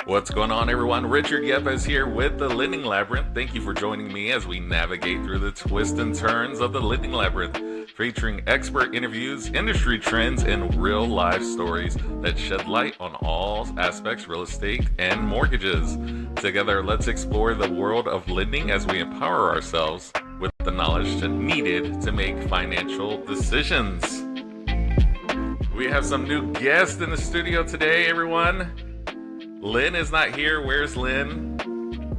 What's going on, everyone? Richard.Yeppez here with the Lending Labyrinth. Thank you for joining me as we navigate through the twists and turns of the Lending Labyrinth, featuring expert interviews, industry trends, and real-life stories that shed light on all aspects real estate and mortgages. Together, let's explore the world of lending as we empower ourselves with the knowledge needed to make financial decisions. We have some new guests in the studio today, everyone. Lynn is not here. Where's Lynn?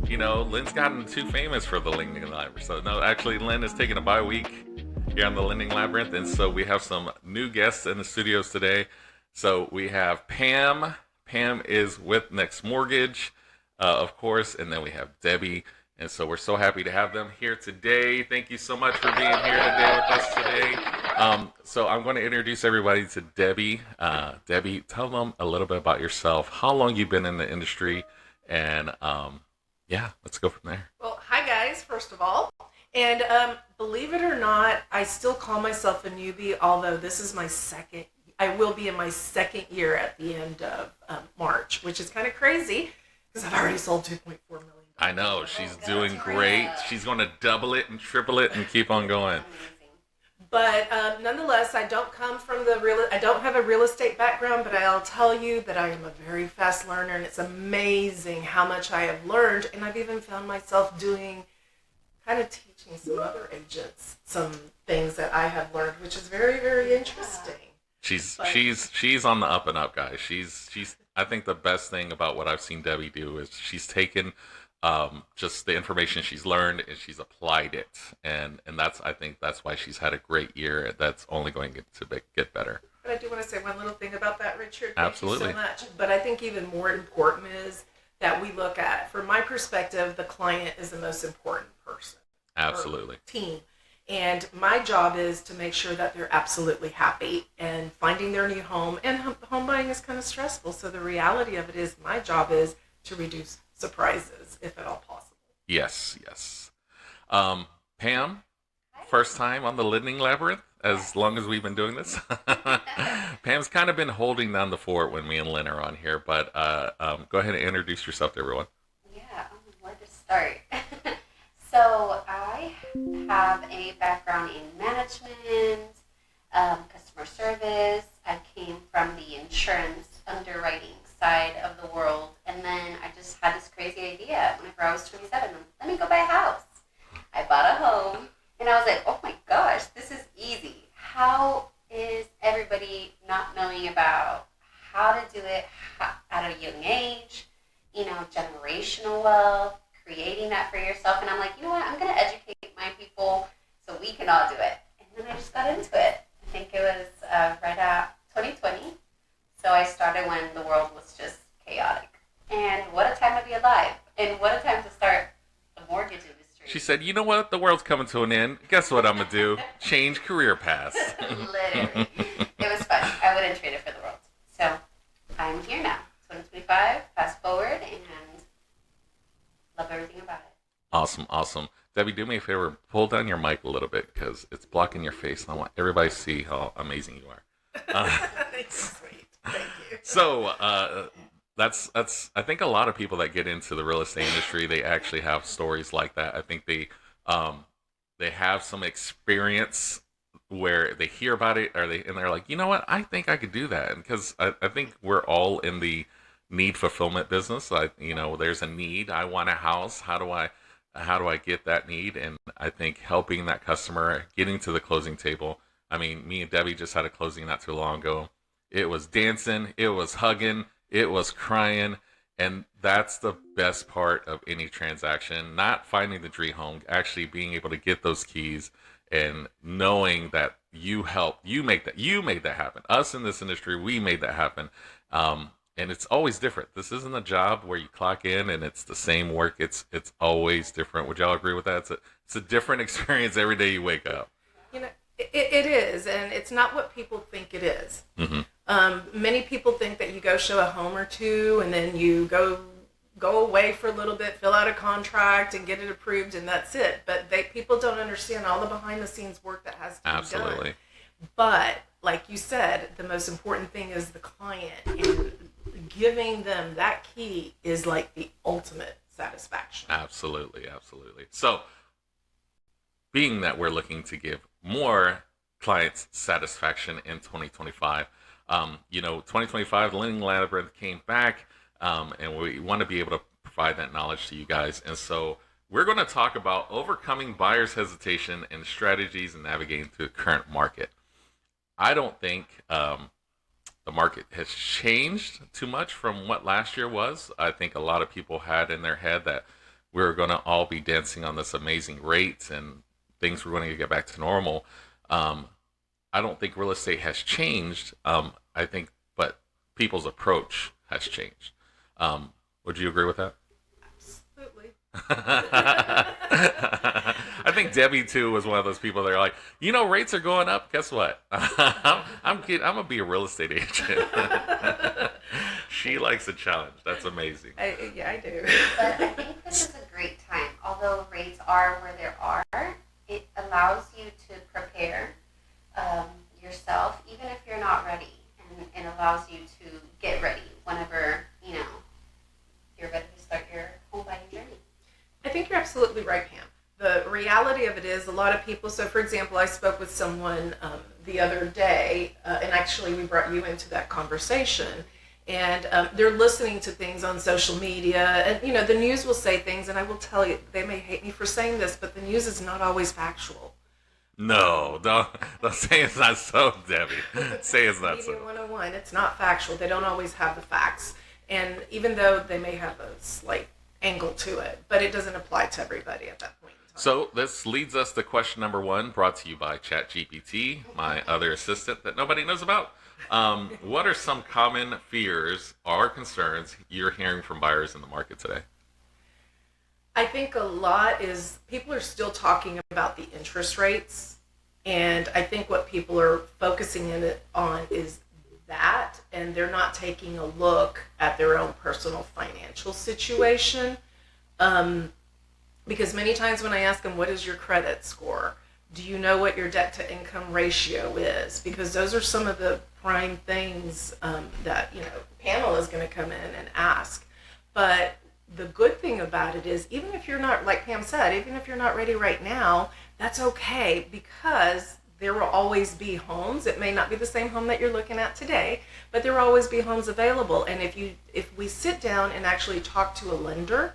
You know, Lynn's gotten too famous for the Lending Labyrinth. So, no, actually, Lynn is taking a bye week here on the Lending Labyrinth. And so we have some new guests in the studios today. So we have Pam. Pam is with NextMortgage, of course. And then we have Debbie. And so we're so happy to have them here today. Thank you so much for being here today with us today. So I'm going to introduce everybody to Debbie. Debbie, tell them a little bit about yourself, how long you've been in the industry, and yeah, let's go from there. Well, hi guys, first of all. And believe it or not, I still call myself a newbie, although this is I will be in my second year at the end of March, which is kind of crazy because I've already sold $2.4 million. I know, she's doing great. She's going to double it and triple it and keep on going. But nonetheless, I don't have a real estate background, but I'll tell you that I am a very fast learner, and it's amazing how much I have learned. And I've even found myself teaching some other agents some things that I have learned, which is very, very interesting. She's on the up and up, guys. She's I think the best thing about what I've seen Debbie do is she's taken just the information she's learned and she's applied it, and I think that's why she's had a great year. That's only going to get better. But I do want to say one little thing about that, Richard. Absolutely. Thank you so much. But I think even more important is that we look at, from my perspective, the client is the most important person. Absolutely. Team. And my job is to make sure that they're absolutely happy and finding their new home. And home buying is kind of stressful. So the reality of it is my job is to reduce surprises, if at all possible. Yes. Pam, first time on the Lending Labyrinth, as long as we've been doing this. Pam's kind of been holding down the fort when me and Lynn are on here, but go ahead and introduce yourself to everyone. Yeah, where to start? So I have a background in management, customer service. I came from the insurance underwriting side of the world, and then I just had this crazy idea whenever I was 27. Let me go buy a house. I bought a home, and I was like, oh my gosh, this is easy. How is everybody not knowing about how to do it at a young age? Generational wealth, creating that for yourself. And I'm like, you know what? I'm going to educate my people so we can all do it. And then I just got into it. I think it was right at 2020. So I started when the world was just chaotic. And what a time to be alive. And what a time to start the mortgage industry. She said, you know what? The world's coming to an end. Guess what I'm going to do? Change career paths. Literally. It was fun. I wouldn't trade it for the world. So I'm here now. 2025, fast forward, and love everything about it. Awesome. Debbie, do me a favor. Pull down your mic a little bit because it's blocking your face. I want everybody to see how amazing you are. Sweet. Thank you. So that's I think a lot of people that get into the real estate industry, they actually have stories like that. I think they have some experience where they hear about it, and they're like, you know what, I think I could do that. Because I think we're all in the need fulfillment business. There's a need. I want a house. How do I get that need? And I think helping that customer getting to the closing table. I mean, me and Debbie just had a closing not too long ago. It was dancing, it was hugging, it was crying, and that's the best part of any transaction. Not finding the dream home, actually being able to get those keys and knowing that you made that happen. Us in this industry, we made that happen. And it's always different. This isn't a job where you clock in and it's the same work. It's always different. Would y'all agree with that? It's a different experience every day you wake up. It is, and it's not what people think it is. Mm-hmm. Many people think that you go show a home or two, and then you go away for a little bit, fill out a contract, and get it approved, and that's it. But people don't understand all the behind-the-scenes work that has to be done. Absolutely. But like you said, the most important thing is the client and giving them that key is like the ultimate satisfaction. Absolutely, absolutely. So, being that we're looking to give more clients satisfaction in 2025, 2025, the Lending Labyrinth came back, and we want to be able to provide that knowledge to you guys. And so, we're going to talk about overcoming buyers' hesitation and strategies in navigating through the current market. I don't think the market has changed too much from what last year was. I think a lot of people had in their head that we were going to all be dancing on this amazing rate and things were going to get back to normal. I don't think real estate has changed. I think, but people's approach has changed. Would you agree with that? Absolutely. I think Debbie too was one of those people that are like, rates are going up. Guess what? I'm gonna be a real estate agent. She likes a challenge. That's amazing. I do. But I think this is a great time. Although rates are where they are, it allows you to prepare yourself, even if you're not ready, and it allows you to get ready whenever you're ready to start your home buying journey. I think you're absolutely right, Pam. The reality of it is a lot of people, so for example, I spoke with someone the other day, and actually we brought you into that conversation, and they're listening to things on social media, and the news will say things, and I will tell you, they may hate me for saying this, but the news is not always factual. No, don't say it's not so, Debbie. Say it's not so. Media 101, it's not factual. They don't always have the facts. And even though they may have a slight angle to it, but it doesn't apply to everybody at that point in time. So this leads us to question number 1, brought to you by ChatGPT, my other assistant that nobody knows about. What are some common fears or concerns you're hearing from buyers in the market today? I think a lot is people are still talking about the interest rates, and I think what people are focusing on is that, and they're not taking a look at their own personal financial situation. Because many times when I ask them, what is your credit score? Do you know what your debt to income ratio is? Because those are some of the prime things that, Pamela is going to come in and ask. But the good thing about it is, even if you're not, like Pam said, even if you're not ready right now, that's okay, because there will always be homes. It may not be the same home that you're looking at today, but there will always be homes available. And if we sit down and actually talk to a lender,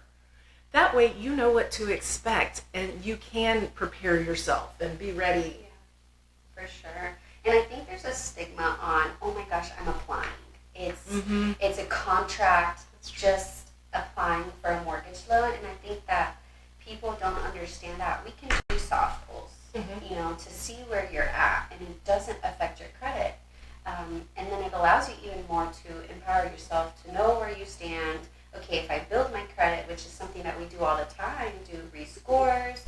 that way you know what to expect and you can prepare yourself and be ready. Yeah, for sure. And I think there's a stigma on, oh my gosh, I'm applying. It's a contract, it's just applying for a mortgage loan. And I think that people don't understand that we can do soft pulls, to see where you're at, and it doesn't affect your credit. And then it allows you even more to empower yourself to know where you stand. Okay, if I build my credit, which is something that we do all the time, do rescores,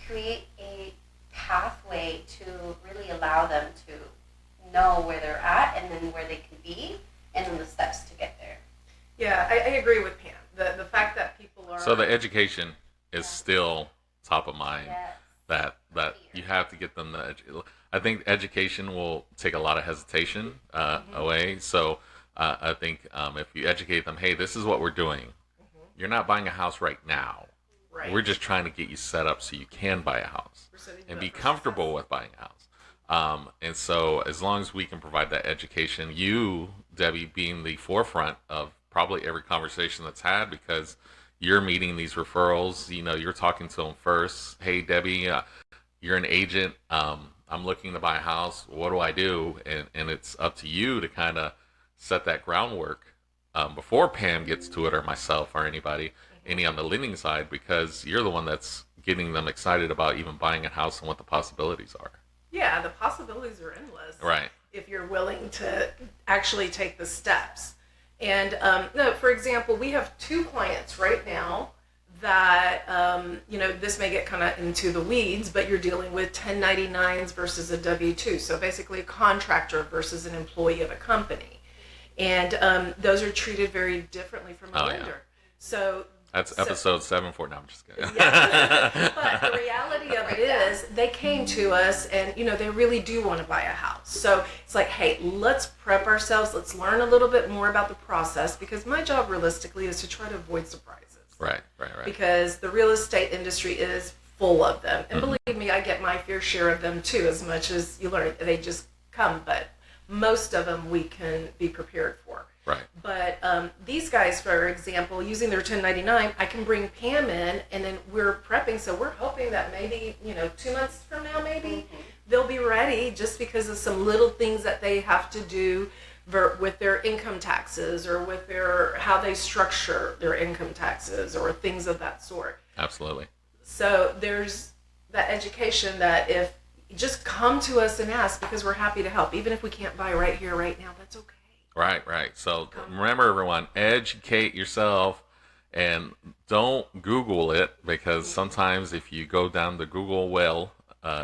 create a pathway to really allow them to know where they're at and then where they can be and then the steps to get there. Yeah, I agree with Pam. The fact that people are... So the education is still top of mind. Yes. That you have to get them I think education will take a lot of hesitation away. So I think if you educate them, hey, this is what we're doing. You're not buying a house right now. Right. We're just trying to get you set up so you can buy a house and be comfortable with buying a house. And so as long as we can provide that education, you, Debbie, being the forefront of probably every conversation that's had, because you're meeting these referrals, you're talking to them first. Hey, Debbie, you're an agent. I'm looking to buy a house. What do I do? And it's up to you to kind of set that groundwork before Pam gets to it, or myself, or any on the lending side, because you're the one that's getting them excited about even buying a house and what the possibilities are. Yeah, the possibilities are endless. Right. If you're willing to actually take the steps. And, for example, we have 2 clients right now that, this may get kind of into the weeds, but you're dealing with 1099s versus a W-2. So basically a contractor versus an employee of a company. And those are treated very differently from a lender. Yeah. So That's episode 7 No, I'm just kidding. Yeah. But the reality of it is they came to us and, they really do want to buy a house. So it's like, hey, let's prep ourselves. Let's learn a little bit more about the process, because my job realistically is to try to avoid surprises. Right. Because the real estate industry is full of them. And believe me, I get my fair share of them too, as much as you learn. They just come, but most of them we can be prepared for. Right. But these guys, for example, using their 1099, I can bring Pam in, and then we're prepping. So we're hoping that maybe, 2 months from now, maybe they'll be ready, just because of some little things that they have to do with their income taxes, or with how they structure their income taxes, or things of that sort. Absolutely. So there's that education that if you just come to us and ask, because we're happy to help, even if we can't buy right here, right now, that's okay. Right. So remember, everyone, educate yourself and don't Google it, because sometimes if you go down the Google well,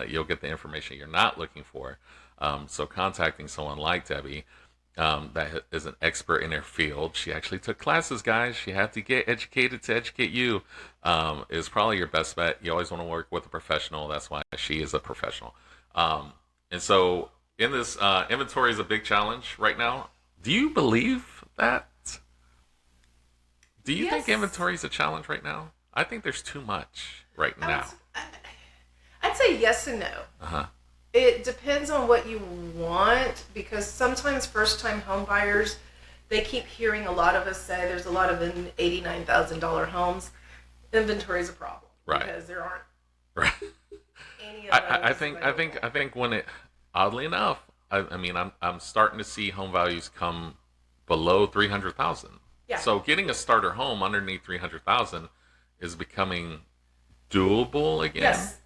you'll get the information you're not looking for. So contacting someone like Debbie, that is an expert in her field. She actually took classes, guys. She had to get educated to educate you. Is probably your best bet. You always want to work with a professional. That's why she is a professional. And so in this inventory is a big challenge right now. Do you believe that? Do you think inventory is a challenge right now? I think there's too much right now. I'd say yes and no. Uh-huh. It depends on what you want, because sometimes first-time home buyers, they keep hearing a lot of us say there's a lot of $89,000 homes. Inventory is a problem, right? Because there aren't any of those. I think when it, oddly enough, I mean, I'm starting to see home values come below 300,000. Yeah. So getting a starter home underneath 300,000 is becoming doable again. Yes.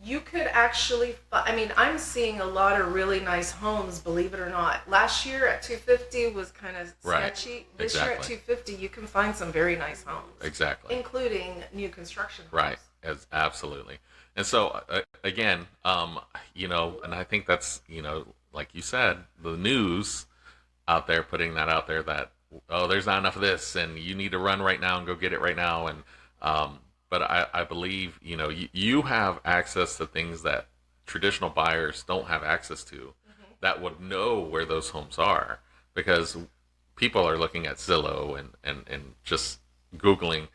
You could actually, I'm seeing a lot of really nice homes, believe it or not. Last year at 250 was kind of sketchy. Right. This year at 250, you can find some very nice homes. Exactly. Including new construction homes. Right. Absolutely. And so, again, and I think that's, like you said, the news out there putting that out there that, there's not enough of this and you need to run right now and go get it right now. And, but I believe, you have access to things that traditional buyers don't have access to, that would know where those homes are, because people are looking at Zillow and just Googling.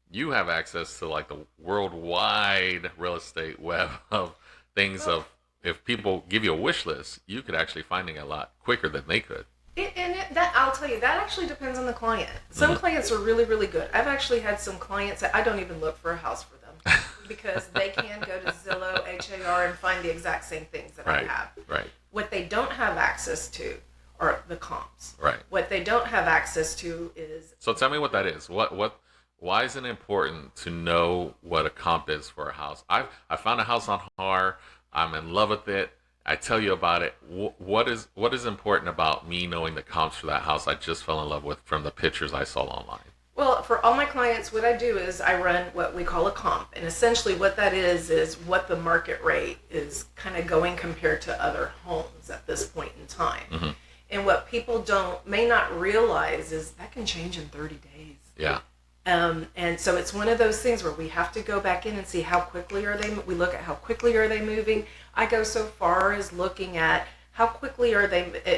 You have access to like the worldwide real estate web of things of, if people give you a wish list, you could actually find it a lot quicker than they could. That I'll tell you, that actually depends on the client. Some clients are really, really good. I've actually had some clients that I don't even look for a house for them because they can go to Zillow, HAR, and find the exact same things that I have. Right. What they don't have access to are the comps. Right. What they don't have access to is... So tell me what that is. Why is it important to know what a comp is for a house? I found a house on HAR. I'm in love with it. I tell you about it. What is important about me knowing the comps for that house I just fell in love with from the pictures I saw online? Well, for all my clients, what I do is I run what we call a comp. And essentially what that is what the market rate is kind of going compared to other homes at this point in time. Mm-hmm. And what people may not realize is that can change in 30 days. Yeah. And so it's one of those things where we have to go back in and see how quickly we look at how quickly are they moving. I go so far as looking at how quickly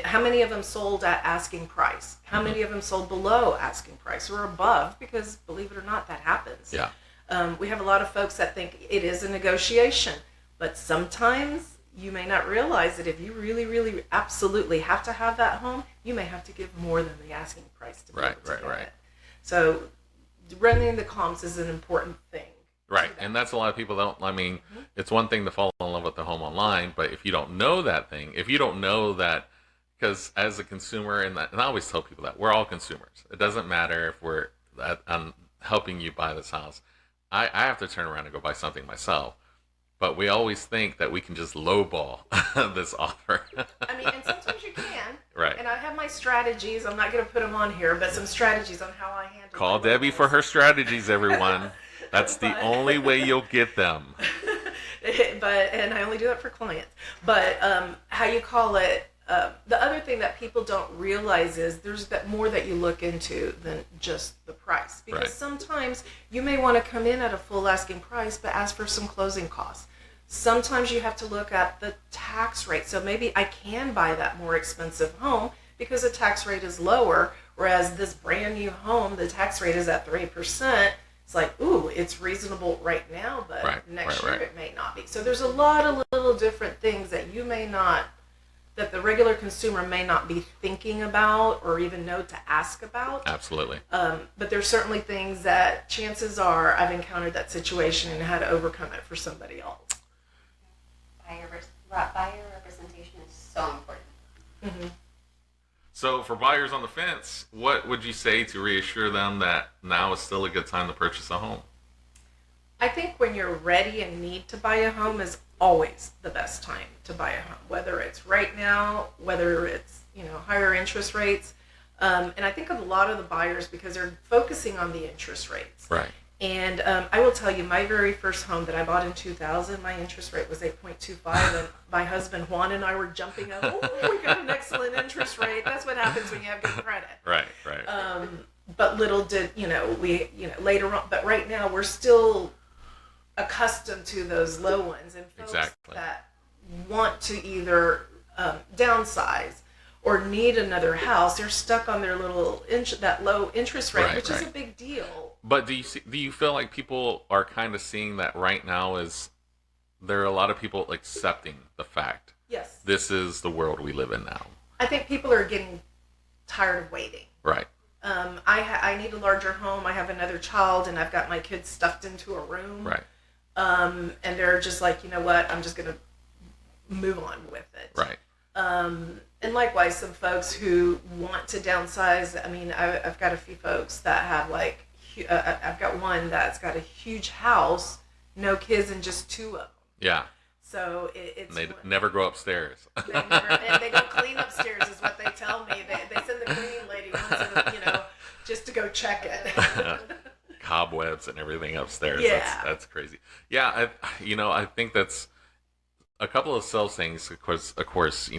how many of them sold at asking price? How many of them sold below asking price or above? Because believe it or not, that happens. Yeah. We have a lot of folks that think it is a negotiation, but sometimes you may not realize that if you really, really absolutely have to have that home, you may have to give more than the asking price to be able to get it. So running the comps is an important thing. Right, and that's a lot of people don't, it's one thing to fall in love with the home online, but if you don't know that thing, if you don't know that, because as a consumer, and I always tell people that, we're all consumers. It doesn't matter if I'm helping you buy this house. I have to turn around and go buy something myself, but we always think that we can just lowball this offer. And sometimes you can. Right. And I have my strategies. I'm not going to put them on here, but some strategies on how I handle Call Debbie for her strategies, everyone. That's the only way you'll get them. And I only do that for clients. But how you call it, The other thing that people don't realize is there's that more that you look into than just the price. Because Right. sometimes you may want to come in at a full asking price, but ask for some closing costs. Sometimes you have to look at the tax rate. So maybe I can buy that more expensive home because the tax rate is lower, whereas this brand new home, the tax rate is at 3%. It's like, ooh, it's reasonable right now, but next year it may not be. So there's a lot of little different things that you may not, that the regular consumer may not be thinking about or even know to ask about. Absolutely. But there's certainly things that chances are I've encountered that situation and had to overcome it for somebody else. Buyer representation is so important. Mm-hmm. So for buyers on the fence, what would you say to reassure them that now is still a good time to purchase a home? I think when you're ready and need to buy a home is always the best time to buy a home, whether it's right now, whether it's, higher interest rates. And I think of a lot of the buyers because they're focusing on the interest rates. Right. And I will tell you, my very first home that I bought in 2000, my interest rate was 8.25, and my husband Juan and I were jumping up. Oh, we got an excellent interest rate. That's what happens when you have good credit. Right. But little did we later on. But right now we're still accustomed to those low ones, and folks that want to either downsize or need another house, they're stuck on their little that low interest rate, which is a big deal. But do you feel like people are kind of seeing that right now is there are a lot of people accepting the fact? Yes. This is the world we live in now. I think people are getting tired of waiting. Right. I need a larger home. I have another child, and I've got my kids stuffed into a room. Right. And they're just like, you know what? I'm just going to move on with it. Right. And likewise, some folks who want to downsize. I mean, I've got a few folks that have I've got one that's got a huge house, no kids, and just 2 of them. Yeah. So it's. And they never go upstairs. They don't clean upstairs, is what they tell me. They send the cleaning lady once, just to go check it. Cobwebs and everything upstairs. Yeah. That's crazy. Yeah, I think that's a couple of sales things. Of course,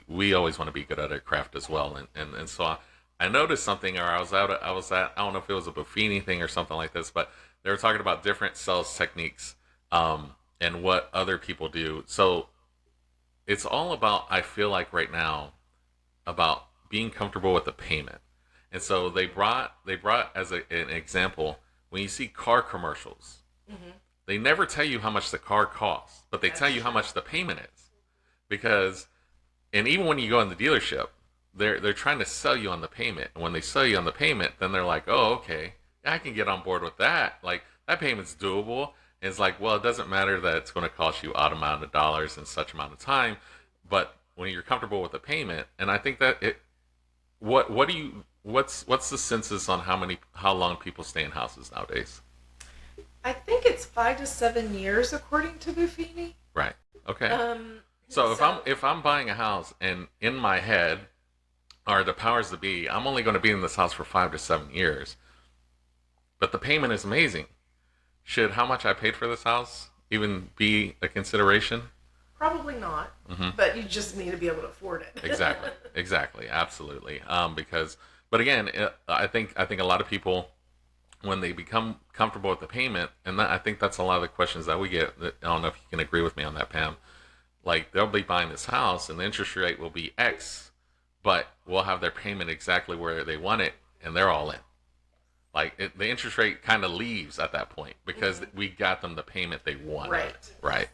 we always want to be good at our craft as well, and so I noticed something, or I was at, I don't know if it was a Buffini thing or something like this, but they were talking about different sales techniques, and what other people do. So it's all about, I feel like right now, about being comfortable with the payment. And so they brought as an example, when you see car commercials, mm-hmm. they never tell you how much the car costs, but they tell you how much the payment is. And even when you go in the dealership, they're trying to sell you on the payment. And when they sell you on the payment, then they're like, oh, okay, I can get on board with that. Like, that payment's doable. And it's like, well, it doesn't matter that it's going to cost you odd amount of dollars in such amount of time. But when you're comfortable with the payment, and I think that what's the census on how long people stay in houses nowadays? I think it's 5 to 7 years according to Buffini. Right. Okay. So if I'm buying a house, and in my head are the powers that be, I'm only going to be in this house for 5 to 7 years, but the payment is amazing. Should how much I paid for this house even be a consideration? Probably not, mm-hmm. But you just need to be able to afford it. Exactly, absolutely. But again, I think a lot of people, when they become comfortable with the payment, and I think that's a lot of the questions that we get. I don't know if you can agree with me on that, Pam. Like, they'll be buying this house, and the interest rate will be X, but we'll have their payment exactly where they want it, and they're all in. Like, the interest rate kind of leaves at that point because mm-hmm. we got them the payment they wanted. Right.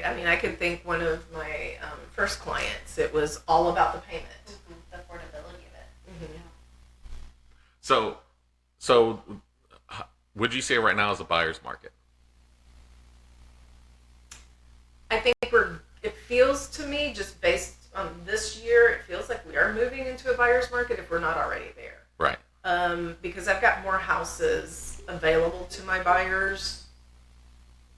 I mean, I can think one of my first clients, it was all about the payment. Mm-hmm. The affordability of it. Mm-hmm. Yeah. So would you say right now is a buyer's market? I think it feels to me, just based on this year, it feels like we are moving into a buyer's market if we're not already there. Right. Because I've got more houses available to my buyers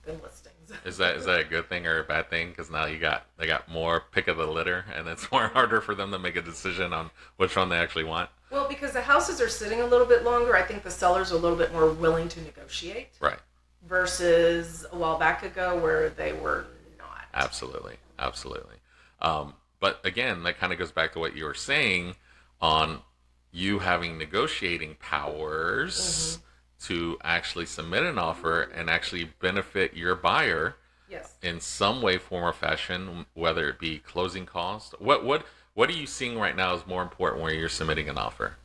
than listings. Is that a good thing or a bad thing? Because now they got more pick of the litter, and it's more harder for them to make a decision on which one they actually want. Well, because the houses are sitting a little bit longer, I think the sellers are a little bit more willing to negotiate. Right. Versus a while back ago where they were not. Absolutely. But again, that kind of goes back to what you were saying on you having negotiating powers to actually submit an offer and actually benefit your buyer Yes. in some way, form, or fashion, whether it be closing cost. What are you seeing right now is more important when you're submitting an offer?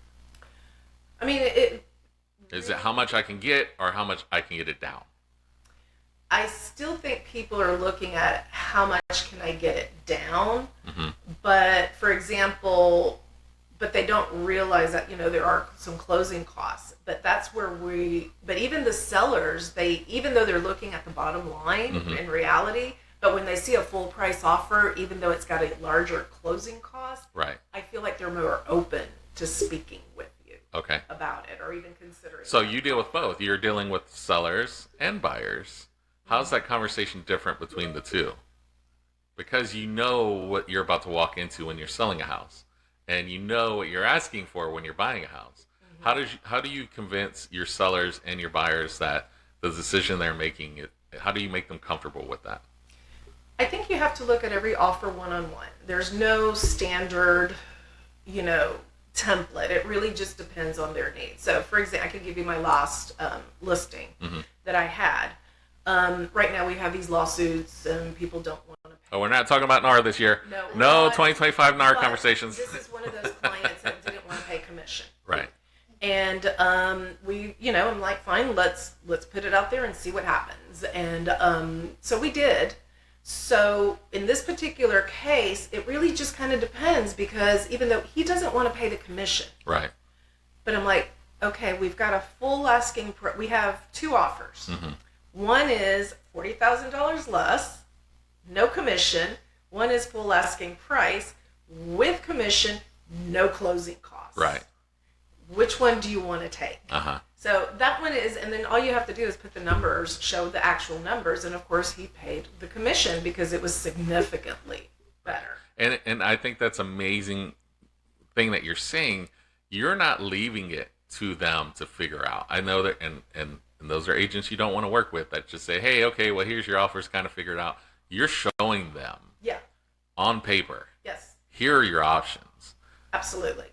I mean, Is it how much I can get or how much I can get it down? I still think people are looking at how much can I get it down. But for example, but they don't realize that, there are some closing costs. But that's where but even the sellers, even though they're looking at the bottom line in reality, but when they see a full price offer, even though it's got a larger closing cost, Right. I feel like they're more open to speaking with you Okay. about it, or even considering. So you deal with both. You're dealing with sellers and buyers. How's that conversation different between the two? Because you know what you're about to walk into when you're selling a house, and you know what you're asking for when you're buying a house. How do you convince your sellers and your buyers that the decision they're making, how do you make them comfortable with that? I think you have to look at every offer one-on-one. There's no standard, template. It really just depends on their needs. So, for example, I could give you my last listing that I had. Right now we have these lawsuits and people don't want to pay. Oh, we're not talking about NAR this year. No, 2025 NAR but conversations. This is one of those clients that didn't want to pay commission. Right. And I'm like, fine, let's put it out there and see what happens. And so we did. So in this particular case, it really just kind of depends, because even though he doesn't want to pay the commission, Right. but I'm like, okay, we've got a full asking. We have two offers. One is $40,000 less, no commission. One is full asking price with commission, no closing costs. Right. Which one do you want to take? So that one is, and then all you have to do is put the numbers, show the actual numbers, and of course he paid the commission because it was significantly better. And I think that's amazing thing that you're saying. You're not leaving it to them to figure out. I know that, and those are agents you don't want to work with that just say, hey, okay, well, here's your offers, kind of figure it out. You're showing them on paper. Yes. Here are your options. Absolutely.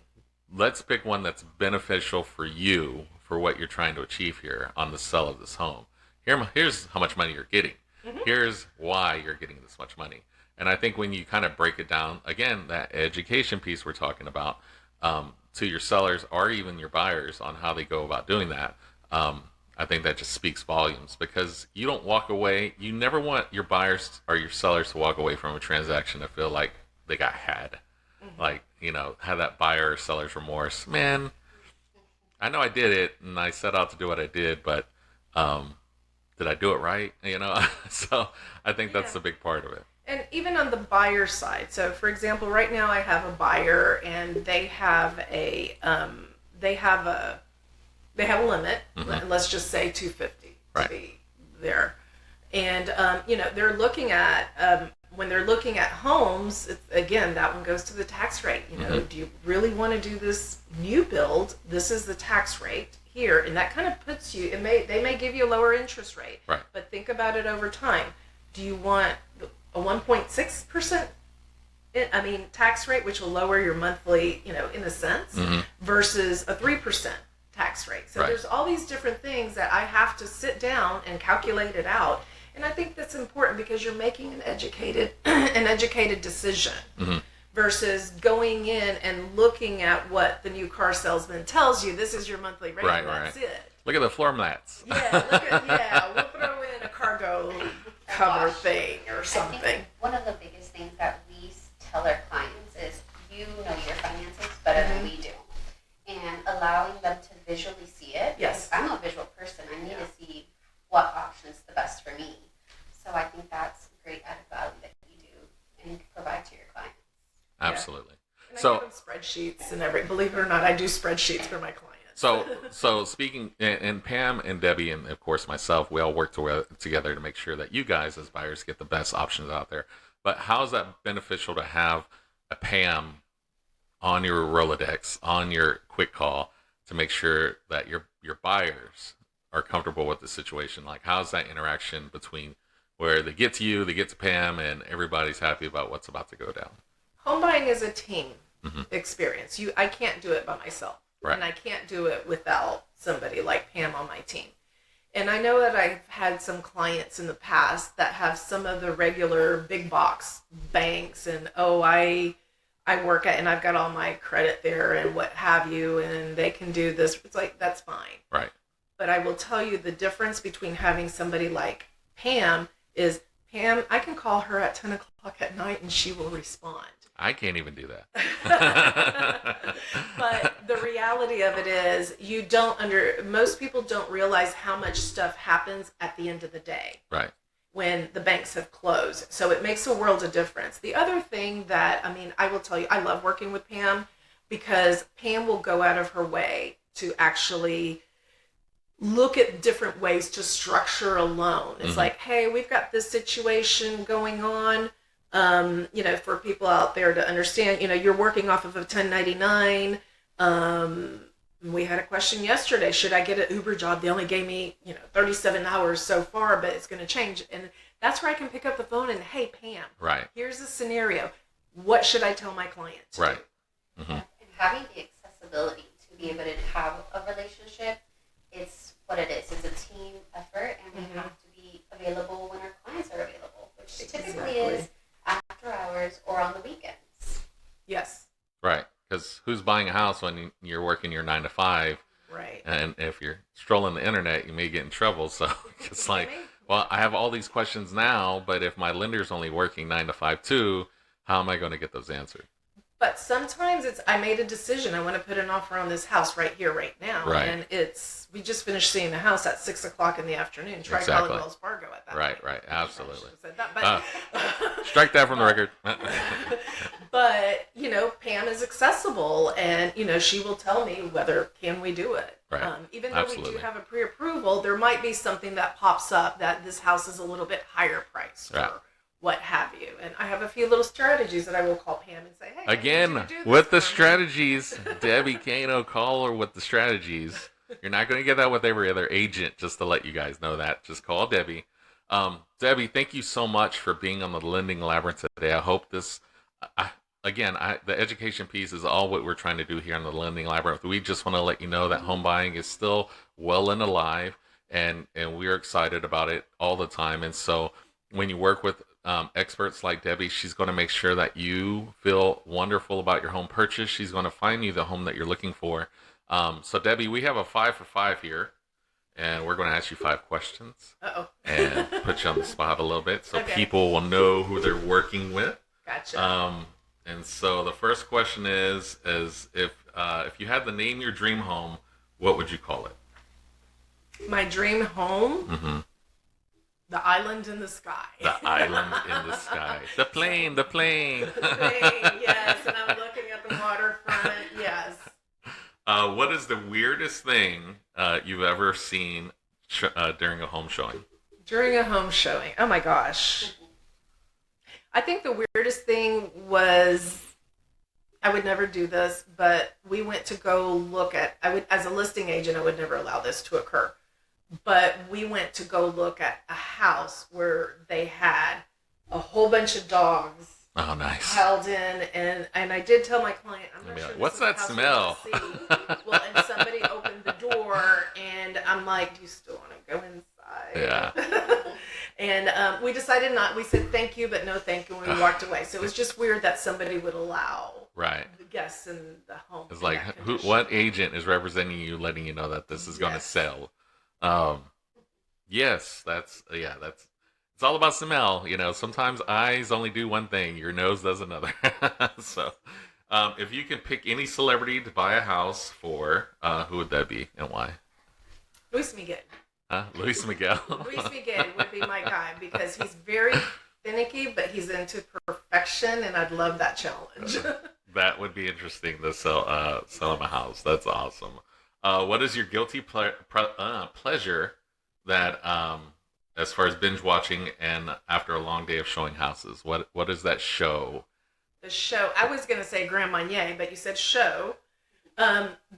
Let's pick one that's beneficial for you for what you're trying to achieve here on the sale of this home. Here's how much money you're getting. Here's why you're getting this much money. And I think when you kind of break it down, again, that education piece we're talking about, to your sellers or even your buyers on how they go about doing that, I think that just speaks volumes, because you don't walk away. You never want your buyers or your sellers to walk away from a transaction to feel like they got had. Like, have that buyer or seller's remorse. Man, I know I did it and I set out to do what I did, but did I do it right? So I think that's the big part of it. And even on the buyer side, so for example, right now I have a buyer and they have a limit. Let's just say 250 to be there, and they're looking at when they're looking at homes. Again, that one goes to the tax rate. Do you really want to do this new build? This is the tax rate here, and that kind of puts you. They may give you a lower interest rate, right? But think about it over time. Do you want a 1.6%? Tax rate, which will lower your monthly, in a sense, versus a 3% tax rate. So there's all these different things that I have to sit down and calculate it out. And I think that's important because you're making an educated decision versus going in and looking at what the new car salesman tells you. This is your monthly rate. Right, and that's it. Look at the floor mats. We'll throw in a cargo cover thing or something. I think one of the biggest things that we tell our clients is, you know your finances better than we do. And allowing them to visually see it. Yes. I'm a visual person. I need to see what option is the best for me. So I think that's great added value that you do and provide to your clients. Absolutely. And I give them spreadsheets and believe it or not, I do spreadsheets for my clients. So speaking, and Pam and Debbie and of course myself, we all work together to make sure that you guys as buyers get the best options out there. But how is that beneficial to have a Pam on your Rolodex, on your quick call, to make sure that your buyers are comfortable with the situation? Like, how's that interaction between where they get to you, they get to Pam, and everybody's happy about what's about to go down? Home buying is a team Mm-hmm. experience. I can't do it by myself. Right. And I can't do it without somebody like Pam on my team. And I know that I've had some clients in the past that have some of the regular big box banks and, I work at, and I've got all my credit there and what have you, and they can do this. It's like, that's fine. Right. But I will tell you the difference between having somebody like Pam is Pam, I can call her at 10 o'clock at night and she will respond. I can't even do that. But the reality of it is most people don't realize how much stuff happens at the end of the day. Right. When the banks have closed. So it makes a world of difference. The other thing that, I will tell you, I love working with Pam because Pam will go out of her way to actually look at different ways to structure a loan. It's like, hey, we've got this situation going on. For people out there to understand, you're working off of a 1099. We had a question yesterday. Should I get an Uber job? They only gave me, 37 hours so far, but it's going to change. And that's where I can pick up the phone and, hey, Pam, right. Here's a scenario. What should I tell my client to do? Right. Mm-hmm. And having the accessibility to be able to have a relationship, it's what it is. It's a team effort, and we have to be available when our clients are available, which typically is after hours or on the weekends. Yes. Right. Because who's buying a house when you're working your 9 to 5? Right. And if you're strolling the internet, you may get in trouble. So it's like, well, I have all these questions now, but if my lender's only working 9 to 5 too, how am I going to get those answered? But sometimes I made a decision. I want to put an offer on this house right here, right now. Right. And we just finished seeing the house at 6 o'clock in the afternoon. Try calling Wells Fargo at that point. Right. Absolutely. I should have said that, but, strike that from the record. But, Pam is accessible and, she will tell me whether can we do it. Right. Even though we do have a pre-approval, there might be something that pops up that this house is a little bit higher priced. Right. Or what have you. And I have a few little strategies that I will call Pam and say, hey, again, with the strategies, Debbie Cano, call her with the strategies. You're not going to get that with every other agent, just to let you guys know that. Just call Debbie. Debbie, thank you so much for being on the Lending Labyrinth today. I hope this, the education piece is all what we're trying to do here on the Lending Labyrinth. We just want to let you know that home buying is still well and alive, and we're excited about it all the time. And so when you work with experts like Debbie, she's going to make sure that you feel wonderful about your home purchase. She's going to find you the home that you're looking for. So Debbie, we have a 5 for 5 here, and we're going to ask you 5 questions. And put you on the spot a little bit so people will know who they're working with. Gotcha. And so the first question is if you had to name your dream home, what would you call it? My dream home? Mm-hmm. The island in the sky. The island in the sky. The plane. The plane, yes. And I'm looking at the waterfront, yes. What is the weirdest thing you've ever seen during a home showing? During a home showing? Oh, my gosh. I think the weirdest thing was, I would never do this, but we went to go look at, as a listing agent, I would never allow this to occur. But we went to go look at a house where they had a whole bunch of dogs. Oh, nice. Piled in, and I did tell my client, I'm not sure. Like, what's that smell? Well, and somebody opened the door, and I'm like, do you still want to go inside? Yeah. And we decided not. We said thank you, but no thank you, and we walked away. So it was just weird that somebody would allow the guests in the home. It's like, what agent is representing you, letting you know that this is going to sell? Yes, it's all about smell. Sometimes eyes only do one thing, your nose does another. So, if you can pick any celebrity to buy a house for, who would that be and why? Luis Miguel. Luis Miguel. Luis Miguel would be my guy because he's very finicky, but he's into perfection, and I'd love that challenge. That would be interesting to sell him a house. That's awesome. What is your guilty pleasure that, as far as binge watching and after a long day of showing houses, what is that show? The show. I was going to say Grand Marnier, but you said show.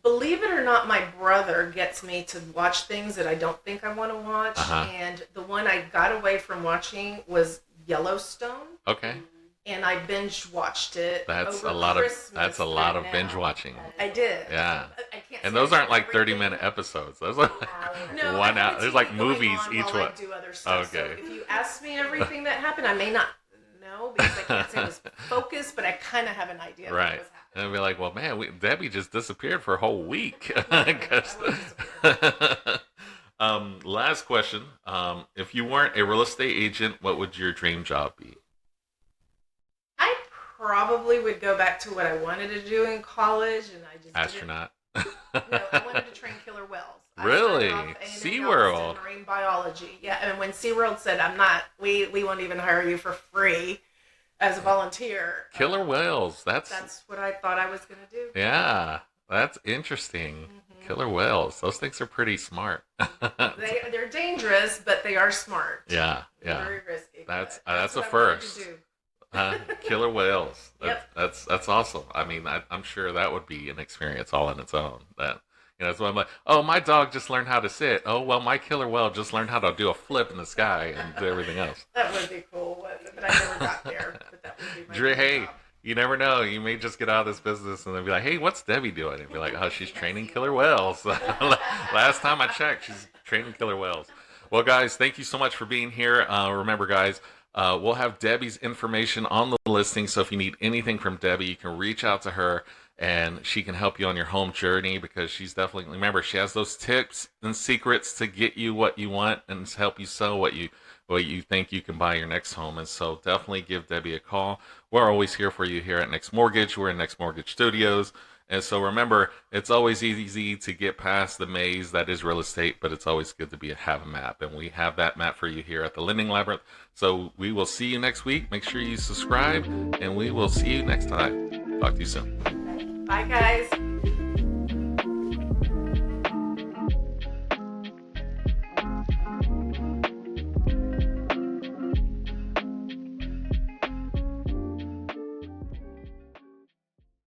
Believe it or not, my brother gets me to watch things that I don't think I want to watch. And the one I got away from watching was Yellowstone. Okay. and I binge watched it. That's over a lot Christmas of right binge now. watching. I did. Yeah. I can't And say those I aren't did like everything. 30-minute episodes. Those are No, one I hour. have There's TV like going movies on each while one. I do other stuff. Okay. So if you ask me everything that happened, I may not know because I can't say it was focused, but I kind of have an idea of what Right. was happening. And be like, well, man, Debbie just disappeared for a whole week. Last question. If you weren't a real estate agent, what would your dream job be? I probably would go back to what I wanted to do in college, and I just Astronaut. No, I wanted to train killer whales. Really? I started off SeaWorld. in marine biology. Yeah, and when SeaWorld said, we won't even hire you for free as a volunteer. Killer whales. That's what I thought I was going to do. Yeah, that's interesting. Mm-hmm. Killer whales. Those things are pretty smart. They're dangerous, but they are smart. Yeah. Very risky. That's but a what I wanted to first. do. Killer whales. Yep. That's awesome. I mean, I'm sure that would be an experience all on its own. That's why I'm like, oh, my dog just learned how to sit. Oh, well, my killer whale just learned how to do a flip in the sky and do everything else. That would be cool, but I never got there. But that would be my dream Hey, job. you never know. You may just get out of this business and they'll be like, hey, what's Debbie doing? And be like, oh, she's training killer whales. Last time I checked, she's training killer whales. Well, guys, thank you so much for being here. Remember, guys, we'll have Debbie's information on the listing. So if you need anything from Debbie, you can reach out to her and she can help you on your home journey because she's definitely, remember, she has those tips and secrets to get you what you want and to help you sell what you think you can buy your next home. And so definitely give Debbie a call. We're always here for you here at Next Mortgage. We're in Next Mortgage Studios. And so remember, it's always easy to get past the maze that is real estate, but it's always good to have a map. And we have that map for you here at the Lending Labyrinth. So we will see you next week. Make sure you subscribe, and we will see you next time. Talk to you soon. Bye, guys.